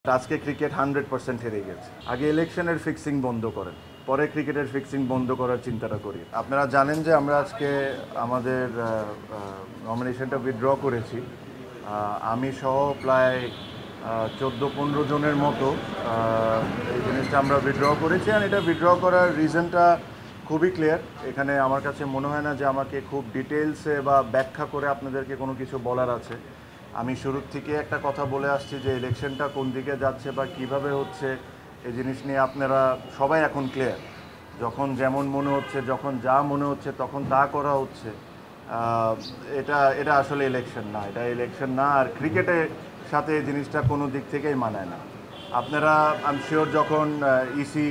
আজকে ক্রিকেট 100% হেরে গেছে। আগে ইলেকশনের ফিক্সিং বন্ধ করেন, পরে ক্রিকেটের ফিক্সিং বন্ধ করার চিন্তাটা করি। আপনারা জানেন যে আমরা আজকে আমাদের নমিনেশনটা উইথড্র করেছি। আমি সহ প্রায় 14-15 জনের মতো এই জিনিসটা আমরা উইথড্র করেছি। আর এটা উইথড্র করার রিজনটা খুবই ক্লিয়ার। এখানে আমার কাছে মনে হয় না যে আমাকে খুব ডিটেলসে বা ব্যাখ্যা করে আপনাদেরকে কোনো কিছু বলার আছে। আমি শুরুর থেকে একটা কথা বলে আসছি যে ইলেকশনটা কোন দিকে যাচ্ছে বা কিভাবে হচ্ছে এই জিনিস নিয়ে আপনারা সবাই এখন ক্লিয়ার। যখন যেমন মনে হচ্ছে, যখন যা মনে হচ্ছে তখন তা করা হচ্ছে। এটা এটা আসলে ইলেকশন না, এটা ইলেকশন না। আর ক্রিকেটের সাথে এই জিনিসটা কোনো দিক থেকেই মানায় না। আপনারা আই এম শিওর যখন ইসি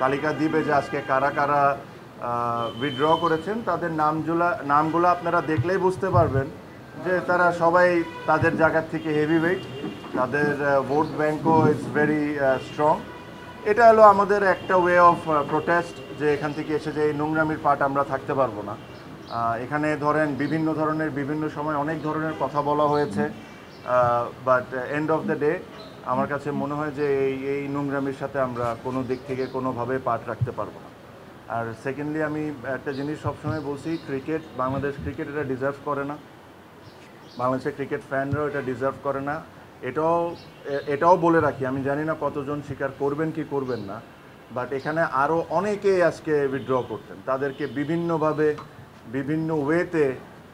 তালিকা দিবে যে আজকে কারা কারা উইথড্র করেছেন, তাদের নামগুলো আপনারা দেখলেই বুঝতে পারবেন যে তারা সবাই তাদের জায়গা থেকে হেভি ওয়েট, তাদের ভোট ব্যাঙ্কও ইজ ভেরি স্ট্রং। এটা হলো আমাদের একটা ওয়ে অফ প্রোটেস্ট, যে এখান থেকে এসে যে এই নোংরামির পার্ট আমরা থাকতে পারবো না। এখানে ধরেন বিভিন্ন ধরনের বিভিন্ন সময় অনেক ধরনের কথা বলা হয়েছে, but end of the day আমার কাছে মনে হয় যে এই নোংরামির সাথে আমরা কোনো দিক থেকে কোনোভাবে পার্ট রাখতে পারবো না। আর সেকেন্ডলি আমি একটা জিনিস সবসময় বলছি, ক্রিকেট, বাংলাদেশ ক্রিকেট এটা ডিজার্ভ করে না, বাংলাদেশের ক্রিকেট ফ্যানরাও এটা ডিজার্ভ করে না। এটাও বলে রাখি, আমি জানি না কতজন স্বীকার করবেন কি করবেন না, বাট এখানে আরও অনেকেই আজকে উইথড্র করতেন। তাদেরকে বিভিন্নভাবে বিভিন্ন ওয়েতে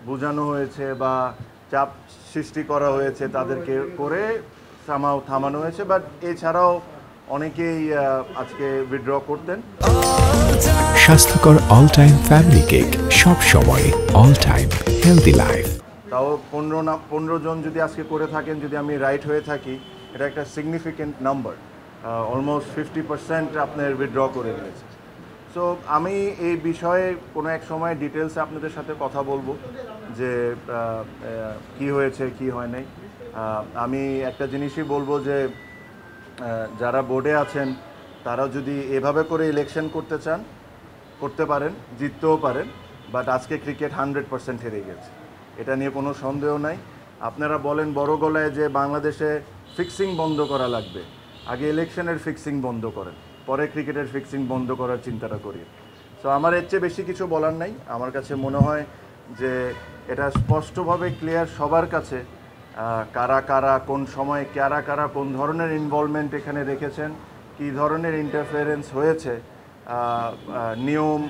বোঝানো হয়েছে বা চাপ সৃষ্টি করা হয়েছে, তাদেরকে করে থামানো হয়েছে। বাট এছাড়াও অনেকেই আজকে উইথড্র করতেন। স্বাস্থ্যকর অল টাইম ফ্যামিলি কেক, সব সময় অল টাইম হেলদি লাইফ। তাও 15 জন যদি আজকে করে থাকেন, যদি আমি রাইট হয়ে থাকি, এটা একটা সিগনিফিকেন্ট নাম্বার। অলমোস্ট 50% আপনার উইথড্র করে দিয়েছে। সো আমি এই বিষয়ে কোনো এক সময় ডিটেলসে আপনাদের সাথে কথা বলবো যে কি হয়েছে কি হয় নাই। আমি একটা জিনিসই বলবো যে যারা বোর্ডে আছেন তারা যদি এভাবে করে ইলেকশন করতে চান, করতে পারেন, জিততেও পারেন, বাট আজকে ক্রিকেট 100% হেরে গেছে, এটা নিয়ে কোনো সন্দেহ নাই। আপনারা বলেন বড় গলায় যে বাংলাদেশে ফিক্সিং বন্ধ করা লাগবে, আগে ইলেকশনের ফিক্সিং বন্ধ করেন, পরে ক্রিকেটের ফিক্সিং বন্ধ করার চিন্তাটা করি। সো আমার এর চেয়ে বেশি কিছু বলার নাই। আমার কাছে মনে হয় যে এটা স্পষ্টভাবে ক্লিয়ার সবার কাছে, কারা কারা কোন সময় কারা কারা কোন ধরনের ইনভলভমেন্ট এখানে রেখেছেন, কী ধরনের ইন্টারফারেন্স হয়েছে। নিয়ম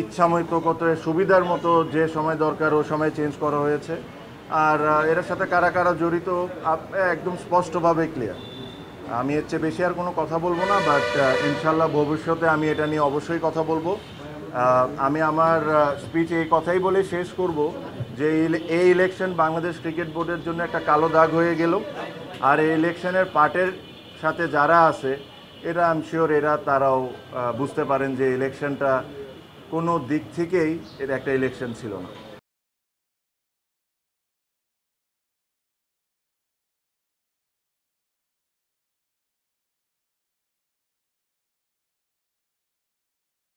ইচ্ছামতো কত সুবিধার মতো যে সময় দরকার ও সময় চেঞ্জ করা হয়েছে। আর এর সাথে কারা কারা জড়িত একদম স্পষ্টভাবে ক্লিয়ার। আমি এর চেয়ে বেশি আর কোনো কথা বলবো না, বাট ইনশাল্লাহ ভবিষ্যতে আমি এটা নিয়ে অবশ্যই কথা বলবো। আমি আমার স্পিচ এই কথাই বলে শেষ করব যে এই ইলেকশন বাংলাদেশ ক্রিকেট বোর্ডের জন্য একটা কালো দাগ হয়ে গেল। আর এই ইলেকশনের পার্টের সাথে যারা আছে এরা আই এম শিওর তারাও বুঝতে পারেন যে ইলেকশনটা কোনো দিক থেকেই এর একটা ইলেকশন ছিল না।